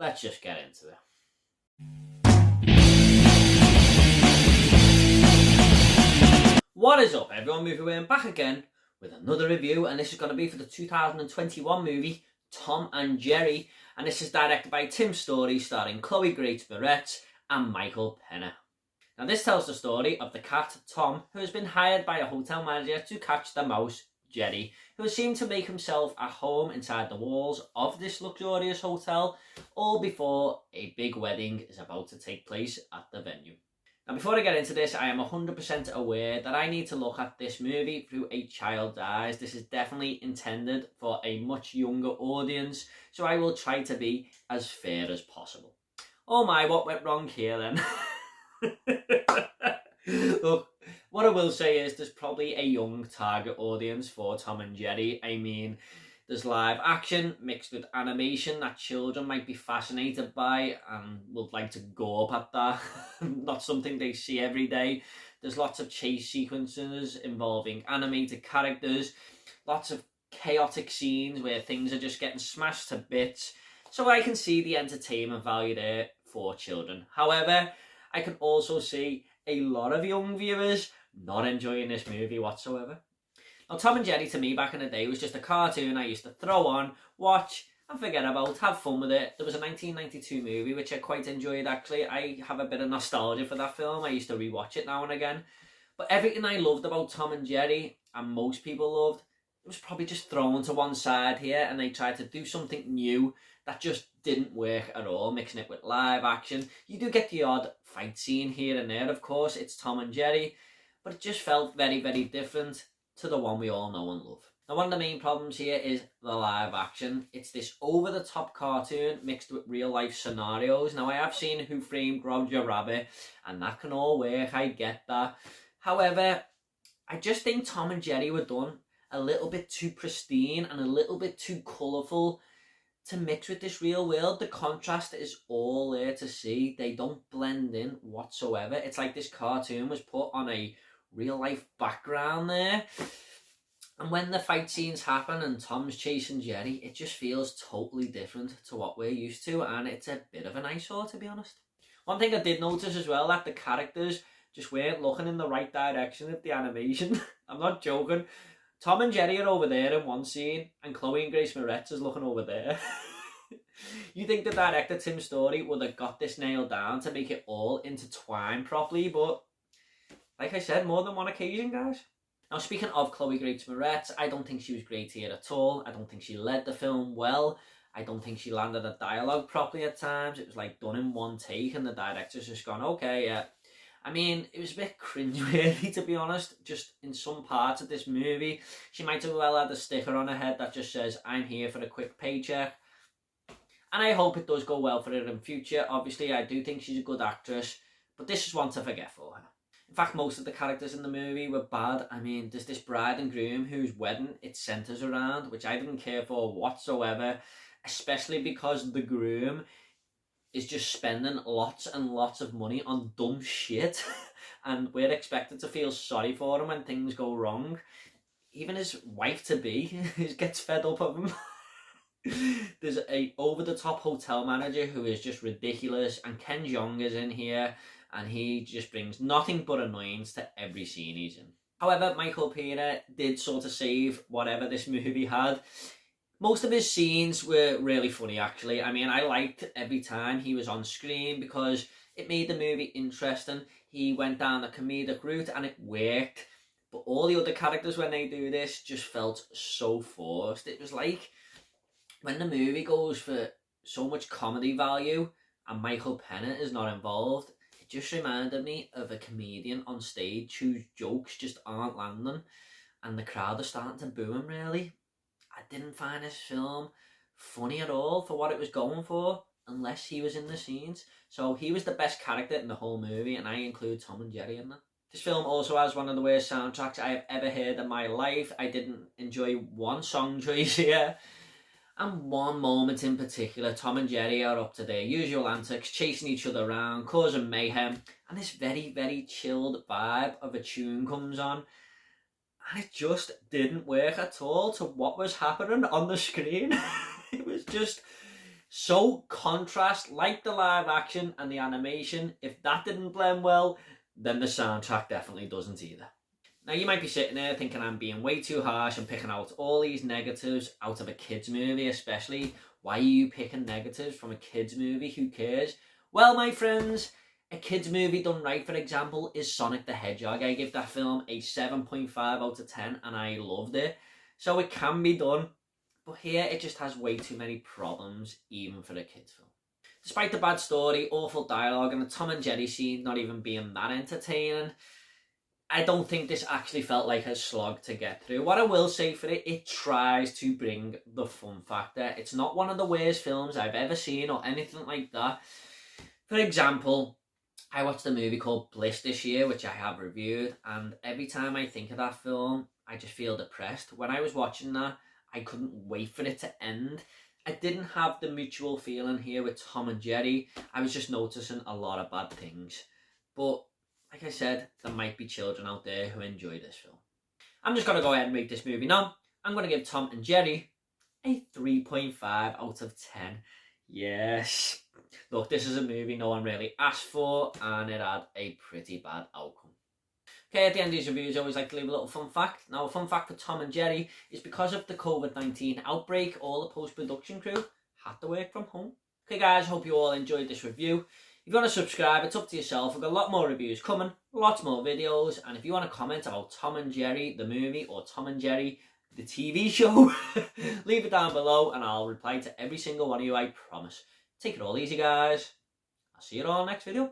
let's just get into it. What is up everyone, Movie Worm back again with another review, and this is going to be for the 2021 movie Tom and Jerry, and this is directed by Tim Story, starring Chloe Grace Moretz and Michael Pena. Now this tells the story of the cat Tom, who has been hired by a hotel manager to catch the mouse Jerry, who has seemed to make himself at home inside the walls of this luxurious hotel, all before a big wedding is about to take place at the venue. Now before I get into this, I am 100% aware that I need to look at this movie through a child's eyes. This is definitely intended for a much younger audience, so I will try to be as fair as possible. Oh my, what went wrong here then? Look, what I will say is there's probably a young target audience for Tom and Jerry. I mean, there's live action mixed with animation that children might be fascinated by and would like to go up at that. Not something they see every day. There's lots of chase sequences involving animated characters, lots of chaotic scenes where things are just getting smashed to bits. So I can see the entertainment value there for children. However, I can also see a lot of young viewers not enjoying this movie whatsoever. Now, Tom and Jerry to me back in the day was just a cartoon I used to throw on, watch and forget about, have fun with it. There was a 1992 movie which I quite enjoyed actually. I have a bit of nostalgia for that film. I used to rewatch it now and again. But everything I loved about Tom and Jerry, and most people loved, it was probably just thrown to one side here, and they tried to do something new that just didn't work at all, mixing it with live action. You do get the odd fight scene here and there, of course, it's Tom and Jerry, but it just felt very, very different to the one we all know and love. Now, one of the main problems here is the live action. It's this over-the-top cartoon mixed with real-life scenarios. Now, I have seen Who Framed Roger Rabbit, and that can all work, I get that. However, I just think Tom and Jerry were done a little bit too pristine and a little bit too colourful to mix with this real world. The contrast is all there to see. They don't blend in whatsoever. It's like this cartoon was put on a real life background there, and when the fight scenes happen and Tom's chasing Jerry, it just feels totally different to what we're used to, and it's a bit of an eyesore, to be honest. One thing I did notice as well, that the characters just weren't looking in the right direction of the animation. I'm not joking. Tom and Jerry are over there in one scene, and Chloe and Grace Moretz is looking over there. You think the director, Tim Story, would have got this nailed down to make it all intertwine properly, but like I said, more than one occasion, guys. Now, speaking of Chloe Grace Moretz, I don't think she was great here at all. I don't think she led the film well. I don't think she landed the dialogue properly at times. It was like done in one take, and the director's just gone, okay, yeah. I mean, it was a bit cringeworthy, to be honest. Just in some parts of this movie, she might as well had a sticker on her head that just says, I'm here for a quick paycheck. And I hope it does go well for her in future. Obviously, I do think she's a good actress, but this is one to forget for her. In fact, most of the characters in the movie were bad. I mean, there's this bride and groom whose wedding it centres around, which I didn't care for whatsoever, especially because the groom is just spending lots and lots of money on dumb shit, and we're expected to feel sorry for him when things go wrong. Even his wife-to-be gets fed up of him. There's a over-the-top hotel manager who is just ridiculous, and Ken Jeong is in here, and he just brings nothing but annoyance to every scene he's in. However, Michael Pena did sort of save whatever this movie had. Most of his scenes were really funny, actually. I mean, I liked every time he was on screen because it made the movie interesting. He went down the comedic route and it worked. But all the other characters, when they do this, just felt so forced. It was like when the movie goes for so much comedy value and Michael Pena is not involved, it just reminded me of a comedian on stage whose jokes just aren't landing and the crowd are starting to boo him, really. I didn't find this film funny at all for what it was going for, unless he was in the scenes. So he was the best character in the whole movie, and I include Tom and Jerry in that. This film also has one of the worst soundtracks I have ever heard in my life. I didn't enjoy one song choice here. And one moment in particular, Tom and Jerry are up to their usual antics, chasing each other around, causing mayhem, and this very, very chilled vibe of a tune comes on. And it just didn't work at all to what was happening on the screen. It was just So contrast, like the live action and the animation. If that didn't blend well, then the soundtrack definitely doesn't either. Now you might be sitting there thinking I'm being way too harsh and picking out all these negatives out of a kids movie especially. Why are you picking negatives from a kids movie? Who cares? Well, my friends, a kids movie done right, for example, is Sonic the Hedgehog. I give that film a 7.5 out of 10 and I loved it. So it can be done, but here it just has way too many problems even for a kids film. Despite the bad story, awful dialogue and the Tom and Jerry scene not even being that entertaining, I don't think this actually felt like a slog to get through. What I will say for it, it tries to bring the fun factor. It's not one of the worst films I've ever seen or anything like that. For example, I watched a movie called Bliss this year, which I have reviewed, and every time I think of that film, I just feel depressed. When I was watching that, I couldn't wait for it to end. I didn't have the mutual feeling here with Tom and Jerry. I was just noticing a lot of bad things. But like I said, there might be children out there who enjoy this film. I'm just going to go ahead and rate this movie now. I'm going to give Tom and Jerry a 3.5 out of 10. Yes. Look, this is a movie no one really asked for, and it had a pretty bad outcome. Okay, at the end of these reviews, I always like to leave a little fun fact. Now, a fun fact for Tom and Jerry is because of the COVID-19 outbreak, all the post-production crew had to work from home. Okay, guys, hope you all enjoyed this review. If you want to subscribe, it's up to yourself. We've got a lot more reviews coming, lots more videos, and if you want to comment about Tom and Jerry, the movie, or Tom and Jerry, the TV show, leave it down below and I'll reply to every single one of you, I promise. Take it all easy, guys. I'll see you all next video.